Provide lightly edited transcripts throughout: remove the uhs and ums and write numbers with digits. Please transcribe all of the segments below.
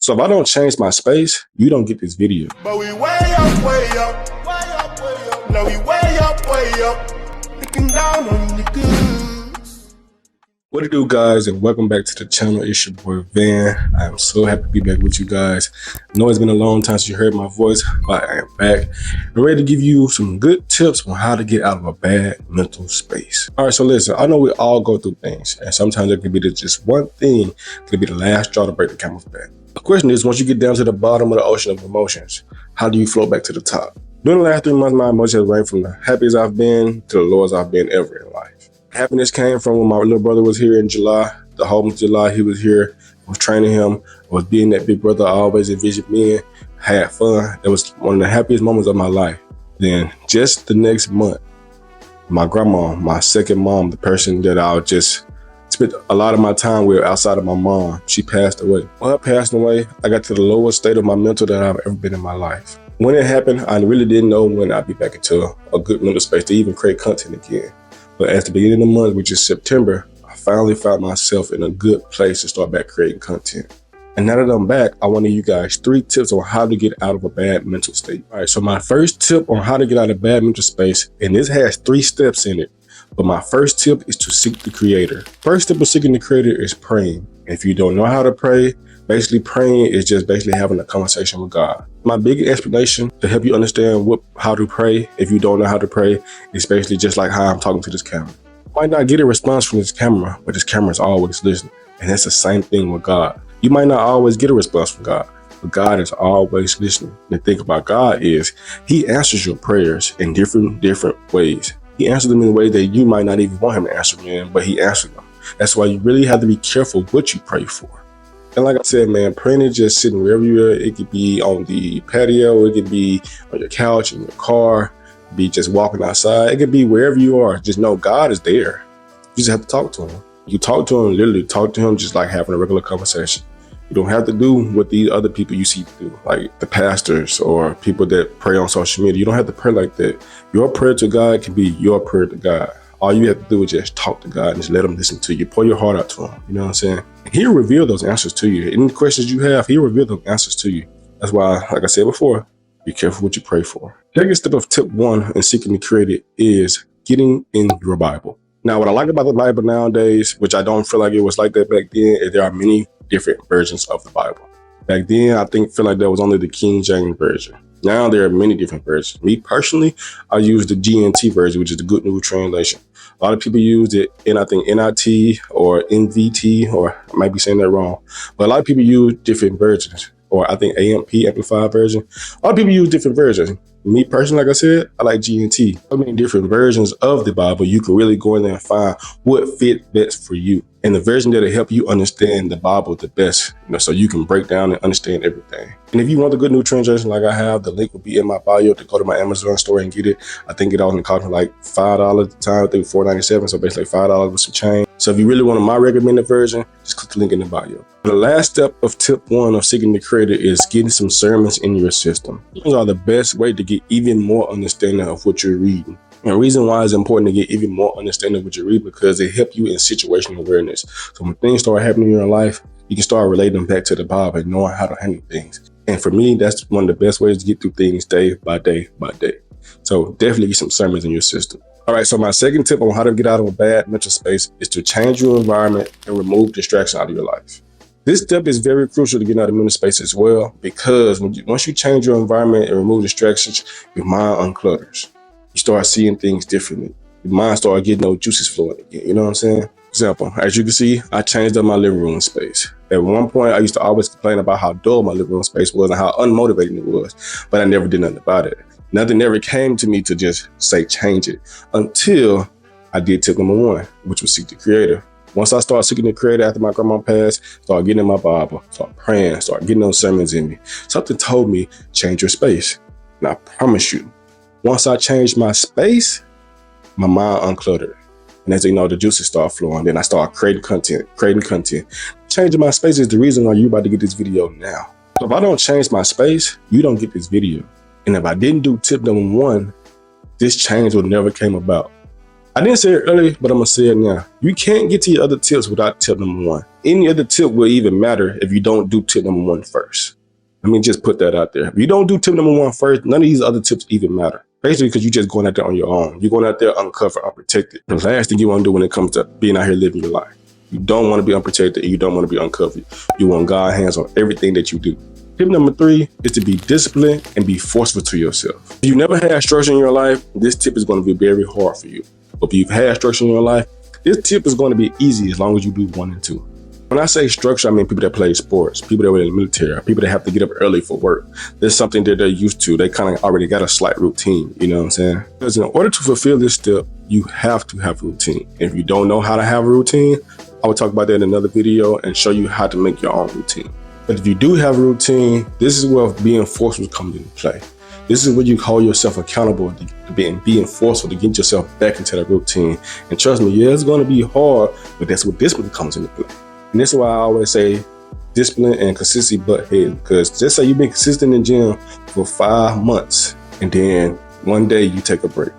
So if I don't change my space, you don't get this video. But we way up, way up, way up, way up. Now we way up, looking down on the goods. What it do, guys, and welcome back to the channel. It's your boy Van. I am so happy to be back with you guys. I know it's been a long time since you heard my voice, but I am back and ready to give you some good tips on how to get out of a bad mental space. All right, so listen, I know we all go through things, and sometimes it can be just one thing that can be the last straw to break the camel's back. The question is, once you get down to the bottom of the ocean of emotions, how do you float back to the top? During the last 3 months, my emotions ranged from the happiest I've been to the lowest I've been ever in life. Happiness came from when my little brother was here in July. The whole month of July, he was here. I was training him. I was being that big brother I always envisioned being. I had fun. It was one of the happiest moments of my life. Then just the next month, my grandma, my second mom, the person that I just spent a lot of my time with outside of my mom, she passed away. When her passing away, I got to the lowest state of my mental that I've ever been in my life. When it happened, I really didn't know when I'd be back into a good mental space to even create content again. But at the beginning of the month, which is September, I finally found myself in a good place to start back creating content. And now that I'm back, I want to give you guys 3 tips on how to get out of a bad mental state. All right, so my first tip on how to get out of a bad mental space, and this has 3 steps in it, but my first tip is to seek the Creator. First step of seeking the Creator is praying. If you don't know how to pray, basically praying is just basically having a conversation with God. My big explanation to help you understand how to pray, if you don't know how to pray, is basically just like how I'm talking to this camera. You might not get a response from this camera, but this camera is always listening. And that's the same thing with God. You might not always get a response from God, but God is always listening. And the thing about God is He answers your prayers in different ways. He answers them in a way that you might not even want Him to answer them in, but He answers them. That's why you really have to be careful what you pray for. And like I said, man, praying is just sitting wherever you are. It could be on the patio, it could be on your couch, in your car, it could be just walking outside. It could be wherever you are. Just know God is there. You just have to talk to Him. You talk to Him, literally talk to Him just like having a regular conversation. You don't have to do what these other people you see do, like the pastors or people that pray on social media. You don't have to pray like that. Your prayer to God can be your prayer to God. All you have to do is just talk to God and just let Him listen to you. Pour your heart out to Him. You know what I'm saying? He'll reveal those answers to you. Any questions you have, He'll reveal those answers to you. That's why, like I said before, be careful what you pray for. Second step of tip 1 in seeking the Creator is getting in your Bible. Now, what I like about the Bible nowadays, which I don't feel like it was like that back then, is there are many different versions of the Bible. Back then, I feel like there was only the King James version. Now there are many different versions. Me personally, I use the GNT version, which is the Good News Translation. A lot of people use it in, I think, NIT or NVT, or I might be saying that wrong. But a lot of people use different versions, or I think AMP, Amplified version. A lot of people use different versions. Me personally, like I said, I like GNT. So many different versions of the Bible. You can really go in there and find what fit best for you. And the version that'll help you understand the Bible the best, so you can break down and understand everything. And if you want the Good News Translation like I have, the link will be in my bio to go to my Amazon store and get it. I think it only cost me like $5 at the time. I think $4.97, so basically $5 with some change. So if you really want my recommended version, just click the link in the bio. The last step of tip 1 of seeking the Creator is getting some sermons in your system. These are the best way to get even more understanding of what you're reading. And the reason why it's important to get even more understanding of what you read, because it helps you in situational awareness. So when things start happening in your life, you can start relating them back to the Bible and knowing how to handle things. And for me, that's one of the best ways to get through things day by day by day. So definitely get some sermons in your system. All right, so my second tip on how to get out of a bad mental space is to change your environment and remove distraction out of your life. This step is very crucial to get out of mental space as well, because once you change your environment and remove distractions, your mind unclutters. You start seeing things differently. Your mind start getting those juices flowing again. You know what I'm saying? For example, as you can see, I changed up my living room space. At one point, I used to always complain about how dull my living room space was and how unmotivating it was, but I never did nothing about it. Nothing ever came to me to just say change it until I did tip number 1, which was seek the Creator. Once I started seeking the Creator after my grandma passed, started getting in my Bible, started praying, started getting those sermons in me, something told me, change your space. And I promise you, once I changed my space, my mind uncluttered. And as you know, the juices start flowing. Then I start creating content. Changing my space is the reason why you're about to get this video now. So if I don't change my space, you don't get this video. And if I didn't do tip number 1, this change would never came about. I didn't say it earlier, but I'm gonna say it now. You can't get to your other tips without tip number one. Any other tip will even matter if you don't do tip number one first. Let me just put that out there. If you don't do tip number one first, none of these other tips even matter. Basically, because you're just going out there on your own. You're going out there uncovered, unprotected. The last thing you want to do when it comes to being out here living your life. You don't want to be unprotected and you don't want to be uncovered. You want God's hands on everything that you do. Tip number three is to be disciplined and be forceful to yourself. If you never had structure in your life, this tip is going to be very hard for you. But if you've had structure in your life, this tip is going to be easy as long as you do 1 and 2. When I say structure, I mean people that play sports, people that were in the military, people that have to get up early for work. There's something that they're used to. They kind of already got a slight routine, you know what I'm saying? Because in order to fulfill this step, you have to have a routine. If you don't know how to have a routine, I will talk about that in another video and show you how to make your own routine. But if you do have a routine, this is where being forceful comes into play. This is where you hold yourself accountable to being forceful to get yourself back into that routine. And trust me, yeah, it's going to be hard, but that's where discipline comes into play. And this is why I always say discipline and consistency butt heads. Because just say you've been consistent in the gym for 5 months, and then one day you take a break.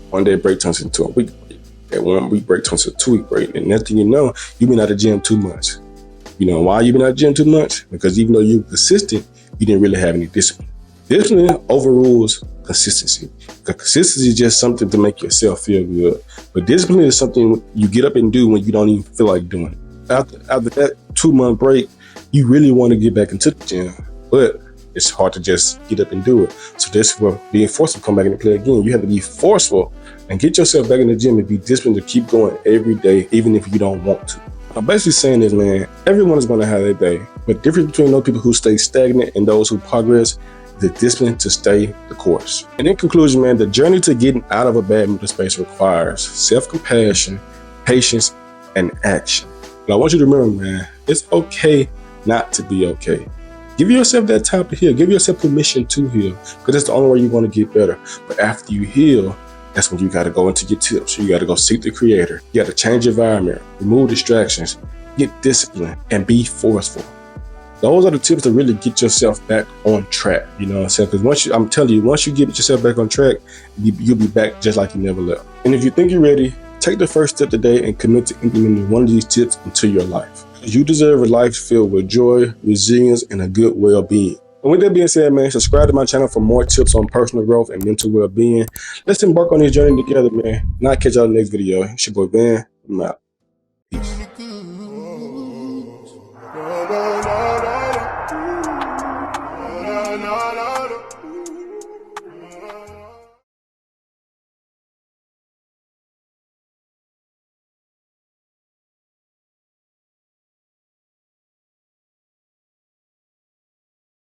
One day break turns into a week break. That 1 week break turns into a 2 week break. And next thing you know, you've been out of the gym too much. You know why you've been out of the gym too much? Because even though you're consistent, you didn't really have any discipline. Discipline overrules consistency. Because consistency is just something to make yourself feel good. But discipline is something you get up and do when you don't even feel like doing it. After that 2-month break, you really want to get back into the gym. But it's hard to just get up and do it. So that's where being forceful come back into play again. You have to be forceful and get yourself back in the gym and be disciplined to keep going every day, even if you don't want to. I'm basically saying this, man, everyone is going to have their day. But the difference between those people who stay stagnant and those who progress, the discipline to stay the course. And in conclusion, man, the journey to getting out of a bad mental space requires self-compassion, patience, and action. But I want you to remember, man, it's okay not to be okay. Give yourself that time to heal. Give yourself permission to heal, because that's the only way you're going to get better. But after you heal, that's when you got to go into your tips. You got to go seek the creator. You got to change your environment, remove distractions, get disciplined, and be forceful. Those are the tips to really get yourself back on track. You know what I'm saying? Because I'm telling you, once you get yourself back on track, you'll be back just like you never left. And if you think you're ready, take the first step today and commit to implementing one of these tips into your life. You deserve a life filled with joy, resilience, and a good well-being. And with that being said, man, subscribe to my channel for more tips on personal growth and mental well-being. Let's embark on this journey together, man. And I'll catch y'all in the next video. It's your boy, Van. I'm out. Peace.